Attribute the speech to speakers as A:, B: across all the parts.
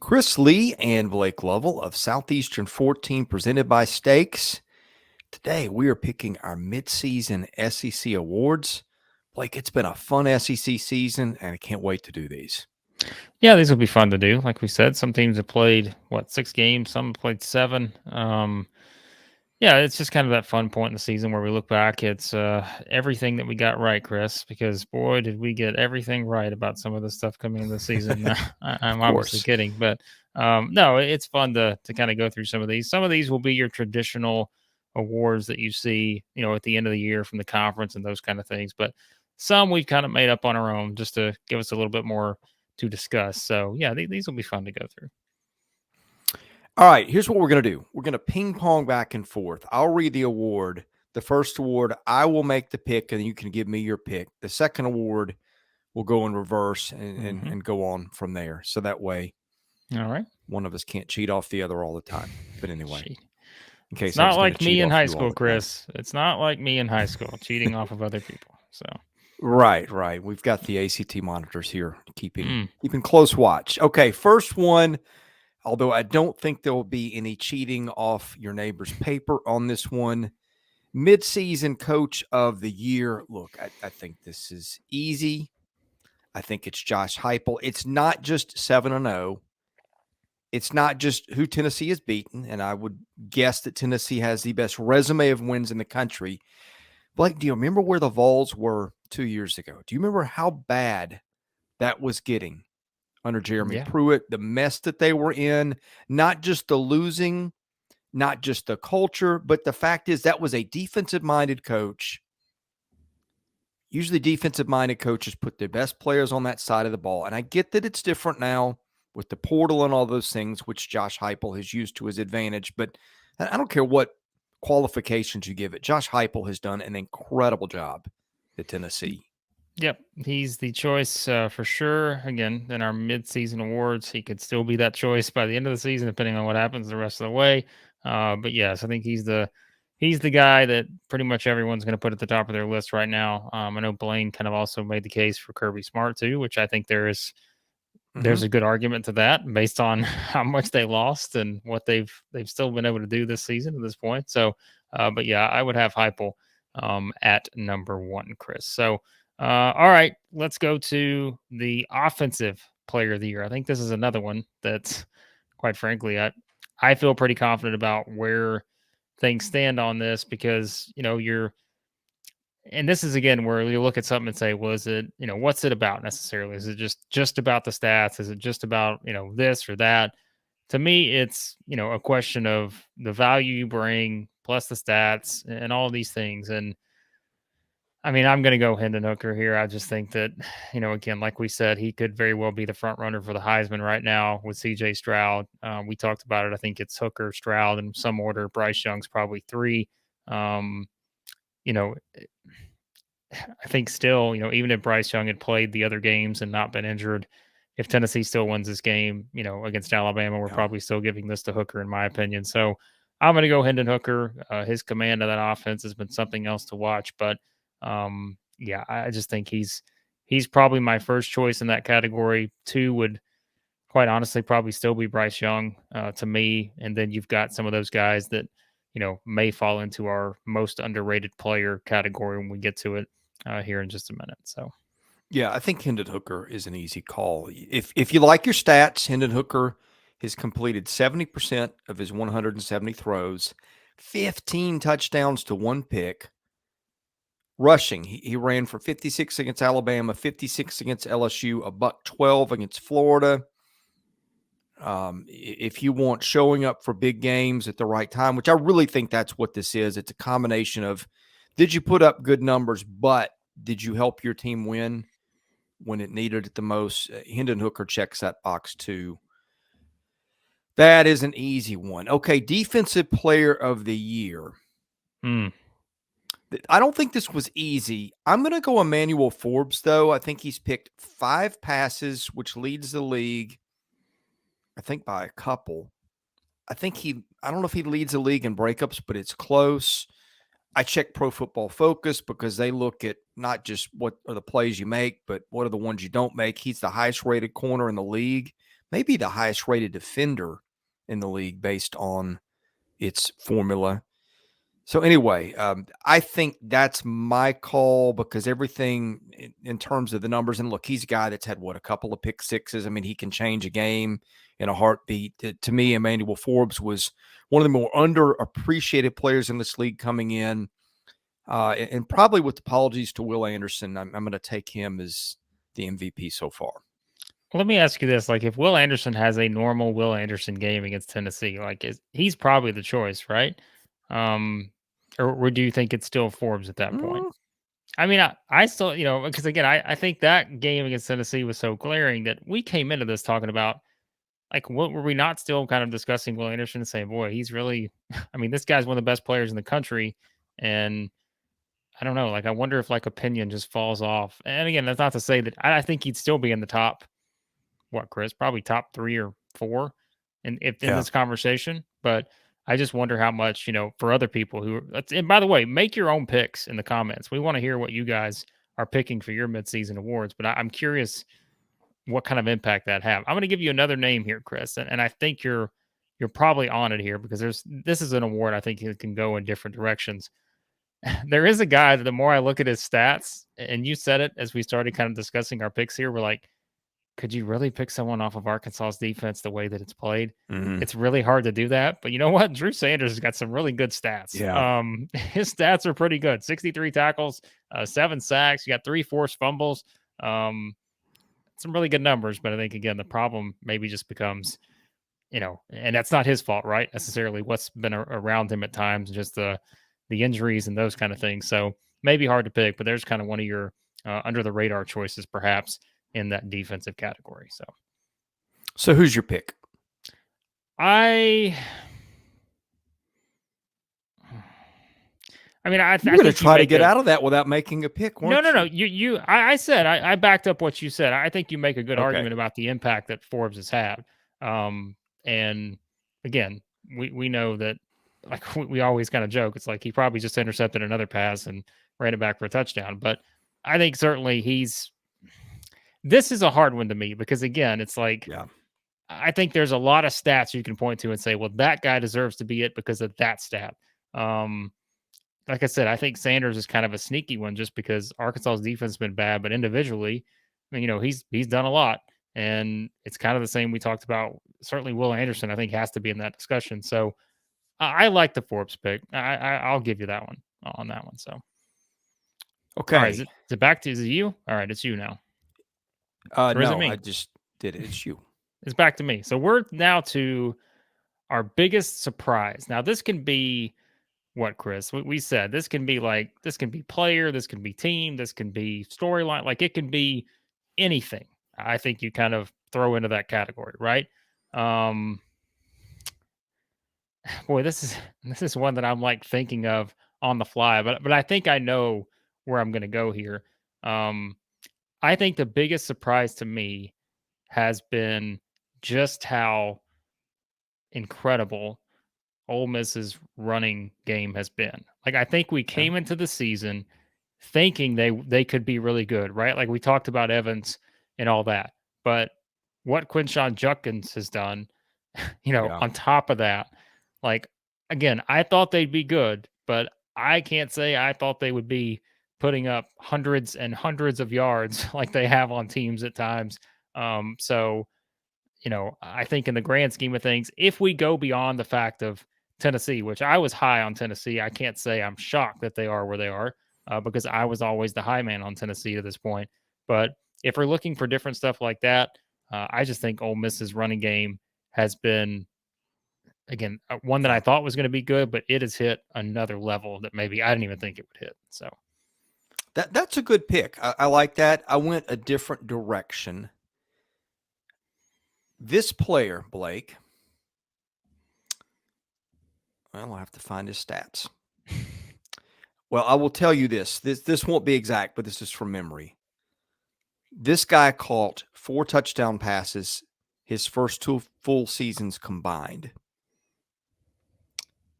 A: Chris Lee and Blake Lovell of Southeastern 14 presented by Stakes. Today we are picking our midseason SEC awards. Blake, it's been a fun SEC season, and I can't wait to do these.
B: Yeah, these will be fun to do. Like we said, some teams have played, 6 games, some have played 7. Yeah, it's just kind of that fun point in the season where we look back. It's everything that we got right, Chris, because boy, did we get everything right about some of the stuff coming in the season. I'm
A: Of
B: obviously
A: course.
B: kidding, but no, it's fun to kind of go through some of these. Some of these will be your traditional awards that you see, at the end of the year from the conference and those kind of things. But some we've kind of made up on our own just to give us a little bit more to discuss. So yeah, these will be fun to go through.
A: All right, here's what we're going to do. We're going to ping pong back and forth. I'll read the award. The first award, I will make the pick, and you can give me your pick. The second award, we'll go in reverse and go on from there. So that way,
B: All right,
A: one of us can't cheat off the other all the time. But anyway,
B: Cheat.
A: in case
B: It's
A: I was
B: not
A: going to
B: like me
A: cheat
B: in
A: off
B: high
A: you all
B: school,
A: the time.
B: Chris. It's not like me in high school, cheating off of other people. So
A: Right. We've got the ACT monitors here keeping close watch. Okay, first one, although I don't think there will be any cheating off your neighbor's paper on this one. Midseason coach of the year. Look, I think this is easy. I think it's Josh Heupel. It's not just 7-0. It's not just who Tennessee has beaten, and I would guess that Tennessee has the best resume of wins in the country. Blake, do you remember where the Vols were 2 years ago? Do you remember how bad that was getting under Jeremy
B: yeah,
A: Pruitt, the mess that they were in, not just the losing, not just the culture, but the fact is that was a defensive-minded coach. Usually defensive-minded coaches put their best players on that side of the ball, and I get that it's different now with the portal and all those things, which Josh Heupel has used to his advantage, but I don't care what qualifications you give it. Josh Heupel has done an incredible job at Tennessee.
B: yep, he's the choice for sure. Again, in our midseason awards, he could still be that choice by the end of the season, depending on what happens the rest of the way. But yes, I think he's the guy that pretty much everyone's going to put at the top of their list right now. I know Blaine kind of also made the case for Kirby Smart too, which I think there's a good argument to that based on how much they lost and what they've still been able to do this season at this point. So, but yeah, I would have Heupel at number 1, Chris. So, all right, let's go to the offensive player of the year. I think this is another one that's, quite frankly, I feel pretty confident about where things stand on this because and this is again where you look at something and say, well, is it, what's it about necessarily? Is it just about the stats? Is it just about, this or that? To me, it's, a question of the value you bring plus the stats and all these things. And I mean, I'm going to go Hendon Hooker here. I just think that, again, like we said, he could very well be the front runner for the Heisman right now with CJ Stroud. We talked about it. I think it's Hooker, Stroud in some order. Bryce Young's probably 3. You know, I think still, even if Bryce Young had played the other games and not been injured, if Tennessee still wins this game, against Alabama, we're probably still giving this to Hooker, in my opinion. So I'm going to go Hendon Hooker. His command of that offense has been something else to watch. But yeah, I just think he's probably my first choice in that category. 2 would, quite honestly, probably still be Bryce Young to me. And then you've got some of those guys that, may fall into our most underrated player category when we get to it here in just a minute. So,
A: Yeah, I think Hendon Hooker is an easy call. If you like your stats, Hendon Hooker has completed 70% of his 170 throws, 15 touchdowns to 1 pick. Rushing, he ran for 56 against Alabama, 56 against LSU, a buck 12 against Florida. If you want showing up for big games at the right time, which I really think that's what this is, it's a combination of did you put up good numbers, but did you help your team win when it needed it the most? Hendon Hooker checks that box too. That is an easy one. Okay, defensive player of the year. I don't think this was easy. I'm going to go Emmanuel Forbes, though. I think he's picked 5 passes, which leads the league, I think, by a couple. I don't know if he leads the league in breakups, but it's close. I check Pro Football Focus because they look at not just what are the plays you make, but what are the ones you don't make. He's the highest rated corner in the league maybe the highest rated defender in the league based on its formula. So anyway, I think that's my call because everything in terms of the numbers, and look, he's a guy that's had a couple of pick sixes. I mean, he can change a game in a heartbeat. To me, Emmanuel Forbes was one of the more underappreciated players in this league coming in. And probably with apologies to Will Anderson, I'm going to take him as the MVP so far.
B: Let me ask you this: like, if Will Anderson has a normal Will Anderson game against Tennessee, like, he's probably the choice, right? Or do you think it's still Forbes at that point? I mean, I still, because again, I think that game against Tennessee was so glaring that we came into this talking about, like, what were we not still kind of discussing Will Anderson and saying, boy, he's really, I mean, this guy's one of the best players in the country. And I don't know, like, I wonder if like opinion just falls off. And again, that's not to say that I think he'd still be in the top, what, Chris, probably top 3 or 4 in this conversation. But I just wonder how much, for other people who, and by the way, make your own picks in the comments. We want to hear what you guys are picking for your midseason awards, but I'm curious what kind of impact that have. I'm going to give you another name here, Chris, and I think you're probably on it here because this is an award I think it can go in different directions. There is a guy that the more I look at his stats, and you said it as we started kind of discussing our picks here, we're like, could you really pick someone off of Arkansas's defense the way that it's played?
A: Mm-hmm.
B: It's really hard to do that. But you know what? Drew Sanders has got some really good stats.
A: Yeah.
B: His stats are pretty good. 63 tackles, 7 sacks. You got 3 forced fumbles. Some really good numbers. But I think, again, the problem maybe just becomes, and that's not his fault, right? Necessarily what's been around him at times, just the injuries and those kind of things. So maybe hard to pick, but there's kind of one of your under the radar choices, perhaps, in that defensive category.
A: So who's your pick?
B: I mean, I
A: You're going to try to get out of that without making a pick, weren't
B: No. I said I backed up what you said. I think you make a good argument about the impact that Forbes has had. And again, we know that, like, we always kind of joke. It's like he probably just intercepted another pass and ran it back for a touchdown. But I think certainly this is a hard one to me because, again, it's like, I think there's a lot of stats you can point to and say, well, that guy deserves to be it because of that stat. Like I said, I think Sanders is kind of a sneaky one just because Arkansas's defense has been bad, but individually, I mean, he's done a lot. And it's kind of the same we talked about. Certainly Will Anderson, I think, has to be in that discussion. So I like the Forbes pick. I'll give you that one on that one. So,
A: okay.
B: All right, is it you? All right, it's you now.
A: Or is it me? I just did it. It's you.
B: It's back to me. So we're now to our biggest surprise. Now, this can be what, Chris? We said this can be player, this can be team, this can be storyline. Like, it can be anything. I think you kind of throw into that category, right? Boy, this is one that I'm like thinking of on the fly, but I think I know where I'm going to go here. I think the biggest surprise to me has been just how incredible Ole Miss's running game has been. Like, I think we came into the season thinking they could be really good, right? Like, we talked about Evans and all that, but what Quinshon Judkins has done, on top of that, like, again, I thought they'd be good, but I can't say I thought they would be putting up hundreds and hundreds of yards like they have on teams at times. So, I think in the grand scheme of things, if we go beyond the fact of Tennessee, which I was high on Tennessee, I can't say I'm shocked that they are where they are because I was always the high man on Tennessee to this point. But if we're looking for different stuff like that, I just think Ole Miss's running game has been, again, one that I thought was going to be good, but it has hit another level that maybe I didn't even think it would hit. So
A: that's a good pick. I like that. I went a different direction. This player, Blake, well, I'll have to find his stats. Well, I will tell you this. This won't be exact, but this is from memory. This guy caught 4 touchdown passes his first 2 full seasons combined.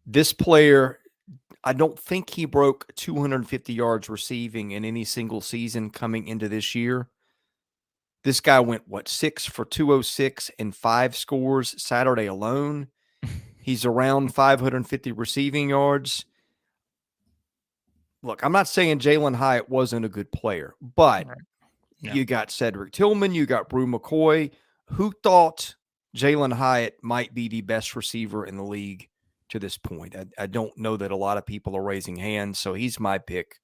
A: This player, I don't think he broke 250 yards receiving in any single season coming into this year. This guy went, 6 for 206 and 5 scores Saturday alone. He's around 550 receiving yards. Look, I'm not saying Jalin Hyatt wasn't a good player, but
B: Right. Yeah.
A: you got Cedric Tillman, you got Brew McCoy. Who thought Jalin Hyatt might be the best receiver in the league to this point? I don't know that a lot of people are raising hands, so he's my pick,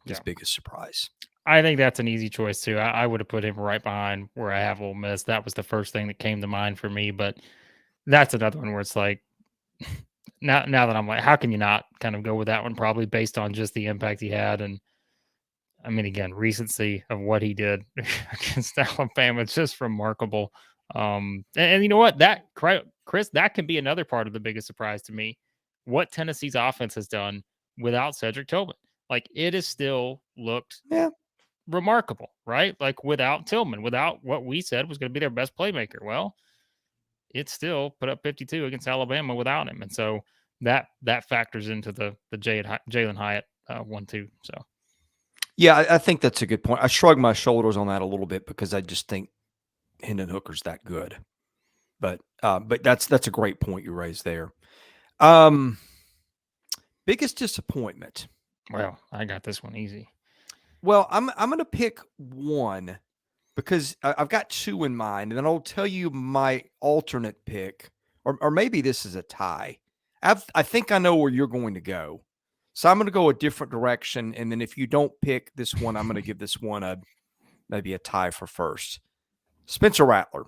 A: his biggest surprise.
B: I think that's an easy choice too. I would have put him right behind where I have Ole Miss. That was the first thing that came to mind for me. But that's another one where it's like now that I'm like, how can you not kind of go with that one? Probably based on just the impact he had, and I mean, again, recency of what he did against Alabama. It's just remarkable. And you know what? That Chris, that can be another part of the biggest surprise to me. What Tennessee's offense has done without Cedric Tillman, like it has still looked remarkable, right? Like without Tillman, without what we said was going to be their best playmaker. Well, it still put up 52 against Alabama without him, and so that factors into the Jalin Hyatt one too. So
A: yeah, I think that's a good point. I shrug my shoulders on that a little bit because I just think Hendon Hooker's that good. But that's a great point you raised there. Biggest disappointment.
B: Well, I got this one easy.
A: Well, I'm going to pick one because I've got two in mind, and then I'll tell you my alternate pick, or maybe this is a tie. I think I know where you're going to go, so I'm going to go a different direction, and then if you don't pick this one, I'm going to give this one maybe a tie for first. Spencer Rattler.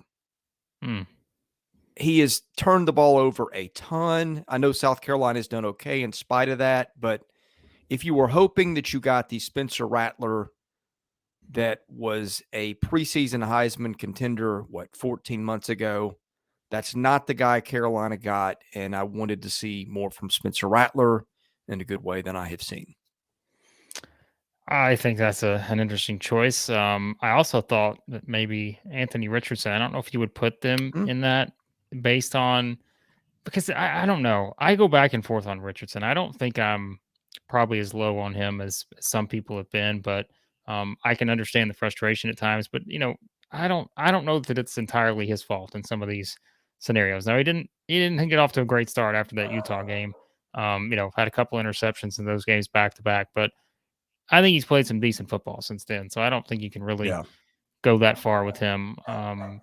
A: He has turned the ball over a ton. I know South Carolina's done okay in spite of that, but if you were hoping that you got the Spencer Rattler that was a preseason Heisman contender, 14 months ago, that's not the guy Carolina got, and I wanted to see more from Spencer Rattler in a good way than I have seen.
B: I think that's an interesting choice. I also thought that maybe Anthony Richardson. I don't know if you would put them in that based on because I don't know. I go back and forth on Richardson. I don't think I'm probably as low on him as some people have been, but I can understand the frustration at times. But I don't know that it's entirely his fault in some of these scenarios. Now he didn't get off to a great start after that Utah game. Had a couple interceptions in those games back to back, but I think he's played some decent football since then. So I don't think you can really go that far with him.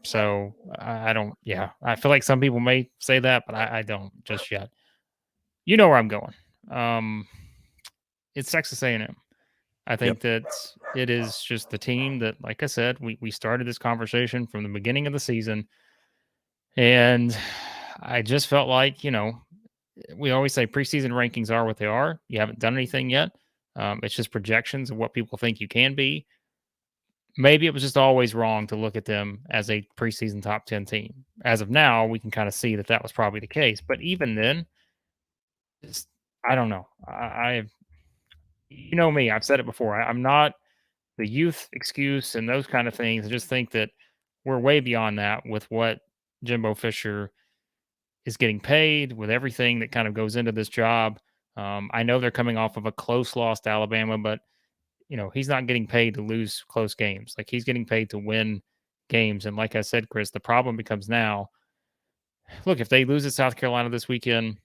B: So I don't. Yeah, I feel like some people may say that, but I don't just yet. You know where I'm going. It's Texas A&M. I think that it is just the team that, like I said, we started this conversation from the beginning of the season, and I just felt like we always say preseason rankings are what they are. You haven't done anything yet. It's just projections of what people think you can be. Maybe it was just always wrong to look at them as a preseason top 10 team. As of now, we can kind of see that was probably the case. But even then, I don't know. You know me, I've said it before. I'm not the youth excuse and those kind of things. I just think that we're way beyond that with what Jimbo Fisher is getting paid, with everything that kind of goes into this job. I know they're coming off of a close loss to Alabama, but he's not getting paid to lose close games. Like he's getting paid to win games. And like I said, Chris, the problem becomes now, look, if they lose at South Carolina this weekend,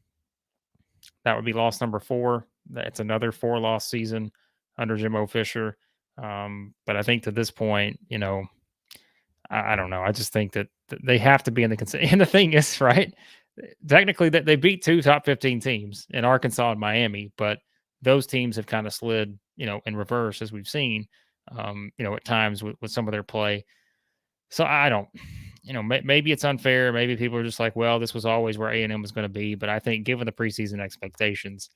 B: that would be loss number 4. That's another 4-loss season under Jimbo Fisher. But I think to this point, I don't know. I just think that they have to be in the and the thing is, right, technically that they beat 2 top 15 teams in Arkansas and Miami, but those teams have kind of slid, in reverse as we've seen, at times with some of their play. So I don't, maybe it's unfair. Maybe people are just like, well, this was always where A&M was going to be. But I think given the preseason expectations,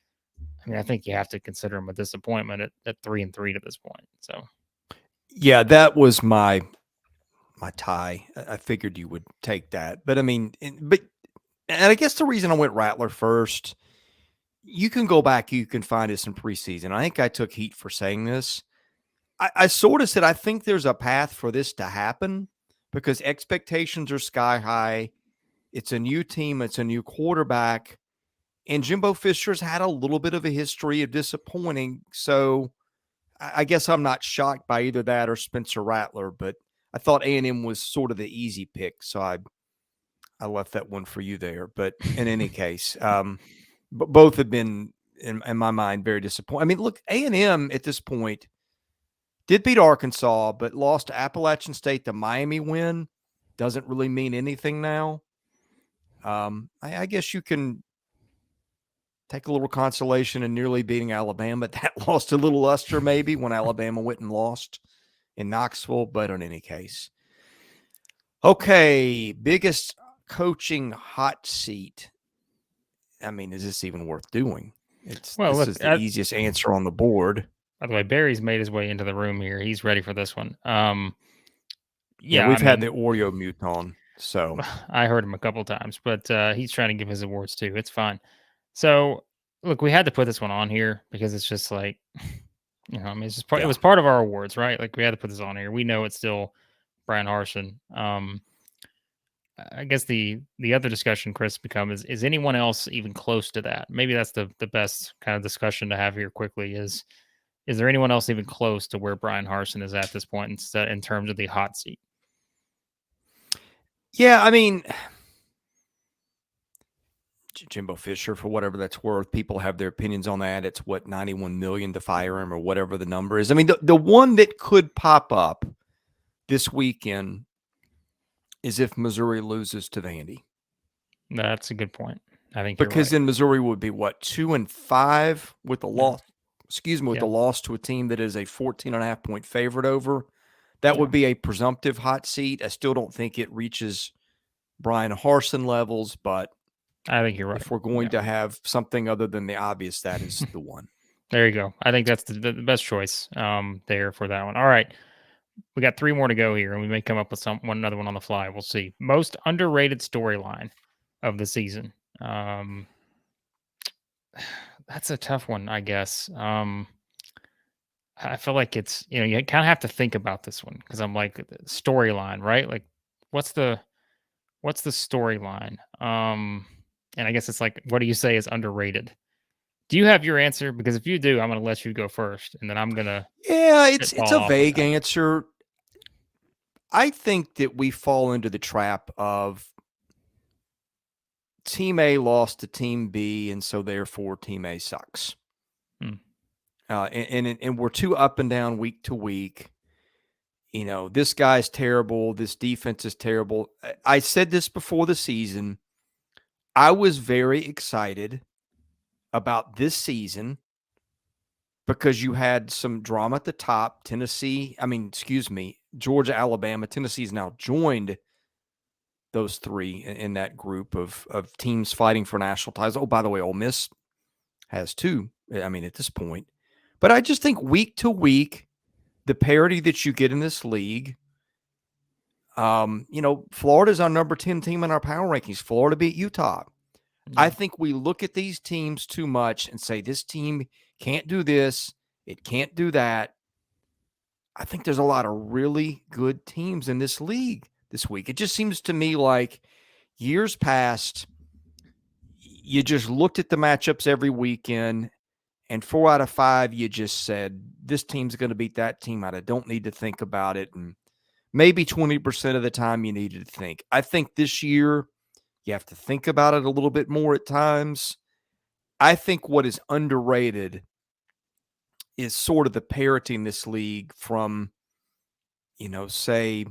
B: I think you have to consider them a disappointment at 3-3 to this point. So,
A: yeah, that was my tie. I figured you would take that, but and I guess the reason I went Rattler first, you can go back, you can find this in preseason. I think I took heat for saying this. I sort of said I think there's a path for this to happen because expectations are sky high. It's a new team. It's a new quarterback. And Jimbo Fisher's had a little bit of a history of disappointing. So I guess I'm not shocked by either that or Spencer Rattler, but I thought A&M was sort of the easy pick, so I left that one for you there. But in any case, both have been, in my mind, very disappointing. I mean, look, A&M at this point did beat Arkansas, but lost to Appalachian State. The Miami win doesn't really mean anything now. I guess you can take a little consolation in nearly beating Alabama. That lost a little luster maybe when Alabama went and lost in Knoxville, but in any case. Okay, biggest coaching hot seat. I mean, is this even worth doing? This is the easiest answer on the board.
B: By the way, Barry's made his way into the room here. He's ready for this one.
A: Yeah, we've had the Oreo mute on, so
B: I heard him a couple times, but he's trying to give his awards too. It's fine. So, look, we had to put this one on here because it's just like, I mean, it's just it was part of our awards, right? Like we had to put this on here. We know it's still Bryan Harsin. I guess the other discussion, Chris, becomes is anyone else even close to that? Maybe that's the best kind of discussion to have here quickly is there anyone else even close to where Bryan Harsin is at this point in terms of the hot seat?
A: Yeah, I mean, Jimbo Fisher, for whatever that's worth, people have their opinions on that. It's what, $91 million to fire him or whatever the number is. I mean, the one that could pop up this weekend is if Missouri loses to Vandy.
B: That's a good point. I think
A: because
B: you're right.
A: then Missouri would be what, 2-5 with the loss. Excuse me, with the loss to a team that is a 14.5 point favorite over. That would be a presumptive hot seat. I still don't think it reaches Bryan Harsin levels, but
B: I think you're right.
A: If we're going to have something other than the obvious, that is the one.
B: There you go. I think that's the best choice there for that one. All right. We got 3 more to go here, and we may come up with another one on the fly. We'll see. Most underrated storyline of the season. That's a tough one, I guess. I feel like it's, you kind of have to think about this one because I'm like storyline, right? Like what's the storyline? And I guess it's like, what do you say is underrated? Do you have your answer? Because if you do, I'm going to let you go first, and then I'm going to.
A: Yeah, it's a vague answer. I think that we fall into the trap of Team A lost to Team B, and so therefore Team A sucks. And we're too up and down week to week. This guy's terrible. This defense is terrible. I said this before the season. I was very excited about this season because you had some drama at the top. Georgia, Alabama. Tennessee's now joined those 3 in that group of teams fighting for national titles. Oh, by the way, Ole Miss has 2, at this point. But I just think week to week, the parity that you get in this league, Florida's our number 10 team in our power rankings. Florida beat Utah. I think we look at these teams too much and say, this team can't do this. It can't do that. I think there's a lot of really good teams in this league this week. It just seems to me like years past, you just looked at the matchups every weekend, and 4 out of 5, you just said, this team's going to beat that team out. I don't need to think about it. And maybe 20% of the time you needed to think. I think this year, you have to think about it a little bit more at times. I think what is underrated is sort of the parity in this league from, say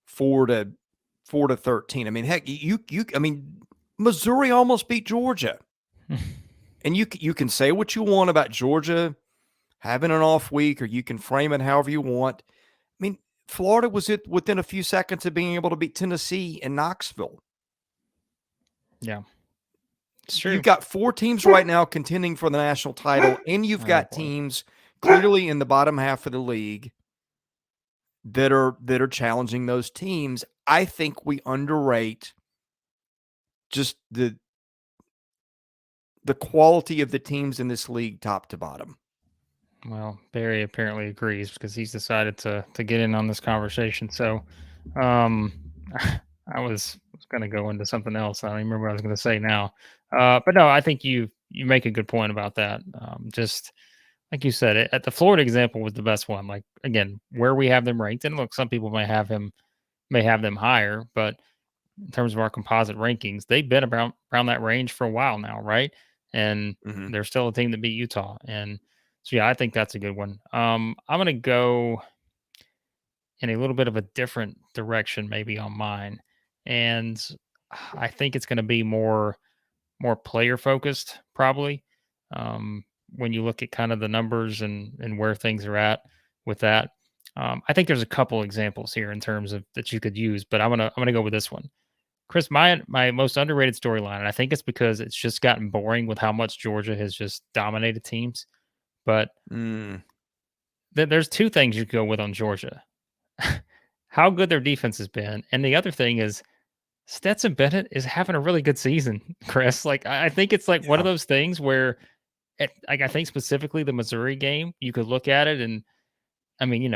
A: 4 to 13. I mean, heck, Missouri almost beat Georgia. And you can say what you want about Georgia having an off week, or you can frame it however you want. I mean, Florida was within a few seconds of being able to beat Tennessee and Knoxville.
B: Yeah. It's true.
A: You've got 4 teams right now contending for the national title, and you've got teams clearly in the bottom half of the league that are challenging those teams. I think we underrate just the quality of the teams in this league top to bottom.
B: Well, Barry apparently agrees because he's decided to get in on this conversation. So I was going to go into something else. I don't even remember what I was going to say now. But no, I think you make a good point about that. Just like you said, at the Florida example was the best one. Like again, where we have them ranked, and look, some people may have them higher, but in terms of our composite rankings, they've been around that range for a while now, right? And
A: Mm-hmm.
B: they're still a team that beat Utah, and so yeah, I think that's a good one. I'm gonna go in a little bit of a different direction, maybe on mine, and I think it's going to be more player focused, probably. Um, when you look at kind of the numbers and where things are at with that, I think there's a couple examples here in terms of that you could use, but I'm gonna go with this one. Chris, my most underrated storyline, and I think it's because it's just gotten boring with how much Georgia has just dominated teams. But
A: Mm.
B: there's two things you could go with on Georgia: how good their defense has been, and the other thing is Stetson Bennett is having a really good season. Chris, like I think it's like one of
A: Yeah.
B: those things where, like I think specifically the Missouri game, you could look at it and I mean,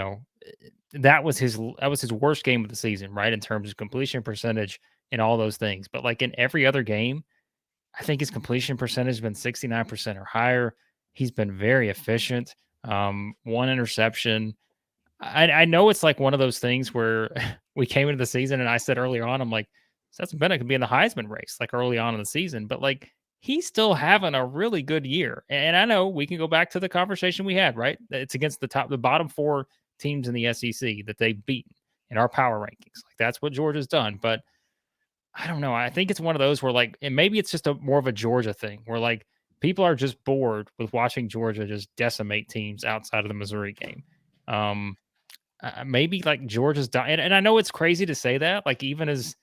B: that was his worst game of the season, right? In terms of completion percentage and all those things. But like in every other game, I think his completion percentage has been 69% or higher. He's been very efficient. One interception. I know it's like one of those things where we came into the season and I said earlier on, I'm like, Stetson Bennett could be in the Heisman race, like early on in the season, but like he's still having a really good year. And I know we can go back to the conversation we had, right? It's against the bottom four teams in the SEC that they've beaten in our power rankings. Like that's what Georgia's done. But I don't know. I think it's one of those where like, and maybe it's just a more of a Georgia thing where like people are just bored with watching Georgia just decimate teams outside of the Missouri game. Um, maybe like Georgia's dying, and I know it's crazy to say that, like even as,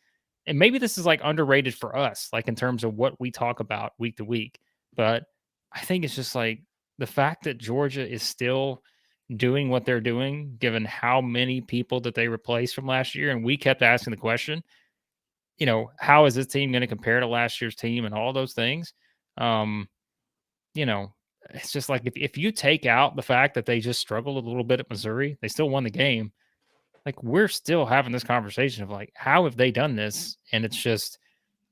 B: and maybe this is like underrated for us, like in terms of what we talk about week to week. But I think it's just like the fact that Georgia is still doing what they're doing, given how many people that they replaced from last year, and we kept asking the question, how is this team going to compare to last year's team and all those things? Um, you know, it's just like if you take out the fact that they just struggled a little bit at Missouri, they still won the game, like we're still having this conversation of like how have they done this, and it's just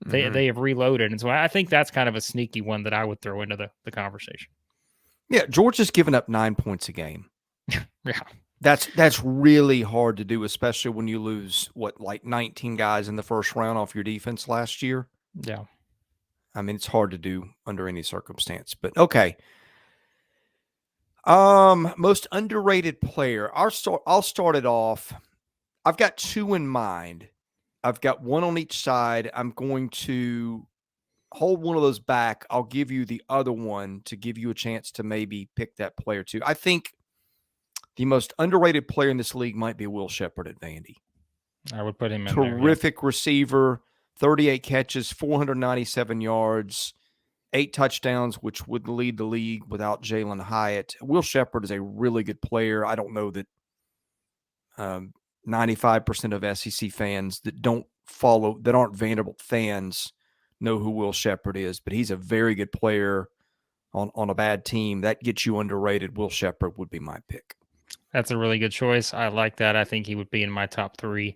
A: Mm-hmm.
B: they have reloaded, and so I think that's kind of a sneaky one that I would throw into the conversation.
A: Yeah. Georgia's given up 9 points a game.
B: Yeah,
A: That's really hard to do, especially when you lose like 19 guys in the first round off your defense last year.
B: yeah.
A: I mean, it's hard to do under any circumstance. But okay. Most underrated player. I'll start it off. I've got two in mind. I've got one on each side. I'm going to hold one of those back. I'll give you the other one to give you a chance to maybe pick that player too. I think the most underrated player in this league might be Will Shepard at Vandy.
B: I would put him in there. Yeah,
A: Terrific receiver, 38 catches, 497 yards, 8 touchdowns, which would lead the league without Jalin Hyatt. Will Shepard is a really good player. I don't know that 95% of SEC fans that aren't Vanderbilt fans know who Will Shepard is, but he's a very good player on a bad team. That gets you underrated. Will Shepard would be my pick.
B: that's a really good choice. I like that. I think he would be in my top three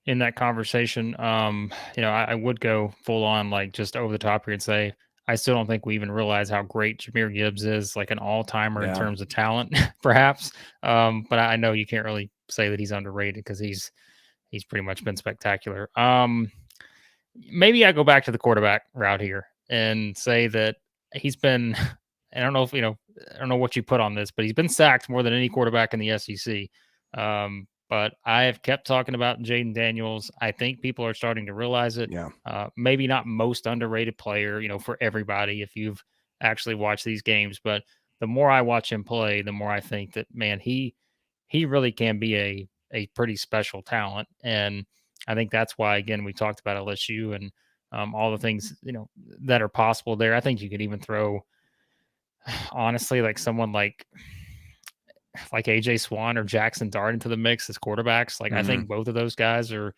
B: in that conversation. I would go full on like just over the top here and say I still don't think we even realize how great Jahmyr Gibbs is, like an all timer in
A: Yeah.
B: terms of talent, perhaps. But I know you can't really say that he's underrated because he's pretty much been spectacular. Maybe I go back to the quarterback route here and say that he's been. I don't know if I don't know what you put on this, but he's been sacked more than any quarterback in the SEC. But I have kept talking about Jayden Daniels. I think people are starting to realize it.
A: Yeah.
B: Maybe not most underrated player, for everybody if you've actually watched these games. But the more I watch him play, the more I think that man, he really can be a pretty special talent. And I think that's why again we talked about LSU and all the things that are possible there. I think you could even throw honestly like someone like AJ Swan or Jackson Dart into the mix as quarterbacks. Like I
A: Mm-hmm.
B: think both of those guys are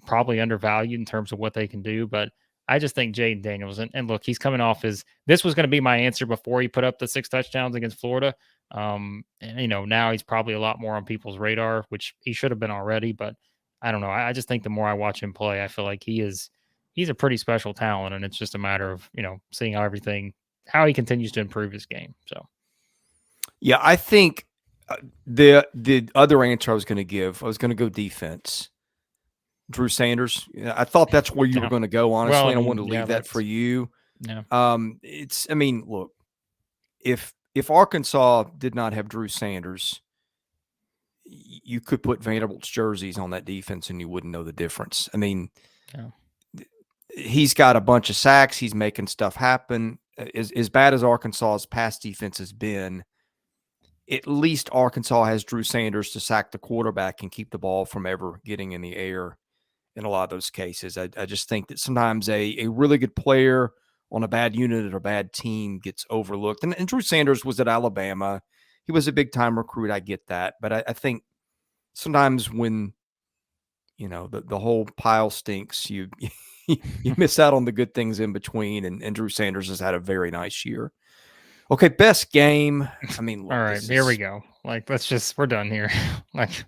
B: probably undervalued in terms of what they can do, but I just think Jayden Daniels and look, he's coming off this was going to be my answer before he put up the 6 touchdowns against Florida. And now he's probably a lot more on people's radar, which he should have been already, but I don't know. I just think the more I watch him play, I feel like he's a pretty special talent, and it's just a matter of, seeing how he continues to improve his game. So
A: Yeah, I think the other answer I was going to give, I was going to go defense. Drew Sanders. I thought that's where you were
B: Yeah.
A: going to go,
B: Well,
A: honestly,
B: I
A: and I
B: mean,
A: wanted to
B: yeah,
A: leave that for
B: that's
A: you.
B: yeah.
A: I mean, look, if Arkansas did not have Drew Sanders, you could put Vanderbilt's jerseys on that defense and you wouldn't know the difference. I mean,
B: Yeah.
A: he's got a bunch of sacks. He's making stuff happen. As bad as Arkansas's pass defense has been, at least Arkansas has Drew Sanders to sack the quarterback and keep the ball from ever getting in the air in a lot of those cases. I just think that sometimes a really good player on a bad unit or a bad team gets overlooked. And Drew Sanders was at Alabama. He was a big-time recruit. I get that. But I think sometimes when, the whole pile stinks, you you miss out on the good things in between. And Drew Sanders has had a very nice year. Okay, best game. I mean, look,
B: All right,
A: this
B: here we
A: is
B: go. Like, we're done here. Like,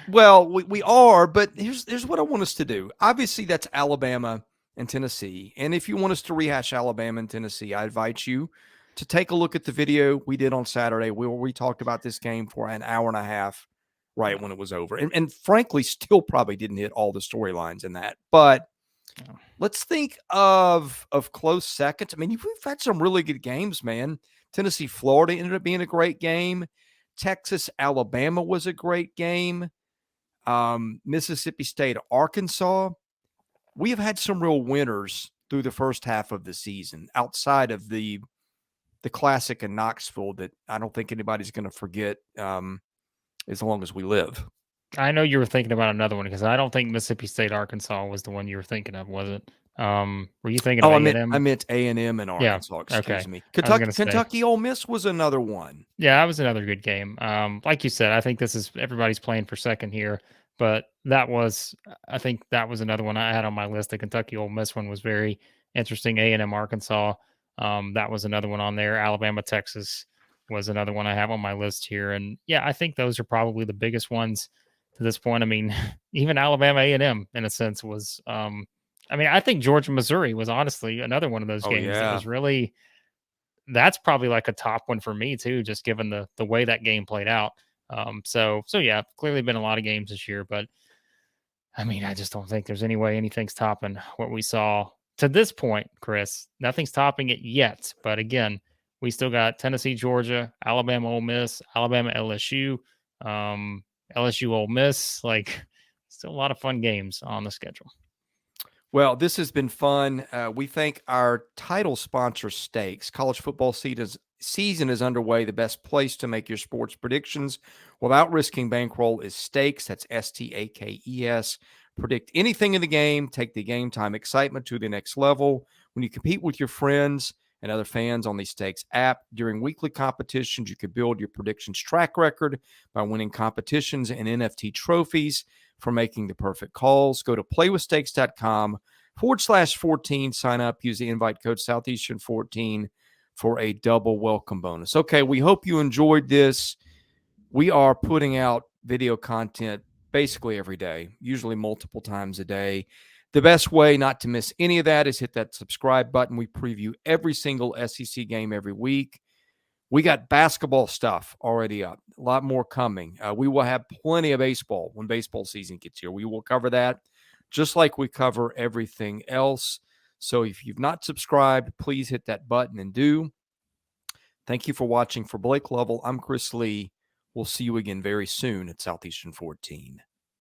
A: well, we are, but here's what I want us to do. Obviously, that's Alabama and Tennessee. And if you want us to rehash Alabama and Tennessee, I invite you to take a look at the video we did on Saturday where we talked about this game for an hour and a half right when it was over. And frankly, still probably didn't hit all the storylines in that. But let's think of close seconds. I mean, we've had some really good games, man. Tennessee, Florida ended up being a great game. Texas, Alabama was a great game. Mississippi State, Arkansas. We have had some real winners through the first half of the season outside of the classic in Knoxville that I don't think anybody's going to forget as long as we live.
B: I know you were thinking about another one because I don't think Mississippi State, Arkansas was the one you were thinking of, was it? Were you thinking of
A: Oh,
B: A&M?
A: I meant A&M and
B: Yeah.
A: Arkansas.
B: Okay.
A: Excuse me.
B: I was gonna say.
A: Kentucky, Ole Miss was another one.
B: Yeah, that was another good game. Like you said, I think this is everybody's playing for second here, but I think that was another one I had on my list. The Kentucky Ole Miss one was very interesting. A&M Arkansas, that was another one on there. Alabama Texas was another one I have on my list here, and yeah, I think those are probably the biggest ones to this point. I mean, even Alabama A&M in a sense was. I mean, I think Georgia Missouri was honestly another one of those
A: Oh,
B: games that
A: yeah.
B: was really that's probably like a top one for me too, just given the way that game played out. So yeah, clearly been a lot of games this year, but I mean, I just don't think there's any way anything's topping what we saw to this point, Chris. Nothing's topping it yet, but again, we still got Tennessee, Georgia, Alabama, Ole Miss, Alabama, LSU, LSU, Ole Miss. Like, still a lot of fun games on the schedule.
A: Well, this has been fun. We thank our title sponsor, Stakes. College football season is underway. The best place to make your sports predictions without risking bankroll is Stakes. That's Stakes. Predict anything in the game. Take the game time excitement to the next level. When you compete with your friends and other fans on the Stakes app during weekly competitions, you can build your predictions track record by winning competitions and NFT trophies for making the perfect calls. Go to playwithstakes.com/14. Sign up. Use the invite code Southeastern14 for a double welcome bonus. Okay, we hope you enjoyed this. We are putting out video content basically every day, usually multiple times a day. The best way not to miss any of that is hit that subscribe button. We preview every single SEC game every week. We got basketball stuff already up, a lot more coming. We will have plenty of baseball when baseball season gets here. We will cover that just like we cover everything else. So if you've not subscribed, please hit that button and do. Thank you for watching. For Blake Lovell, I'm Chris Lee. We'll see you again very soon at Southeastern 14.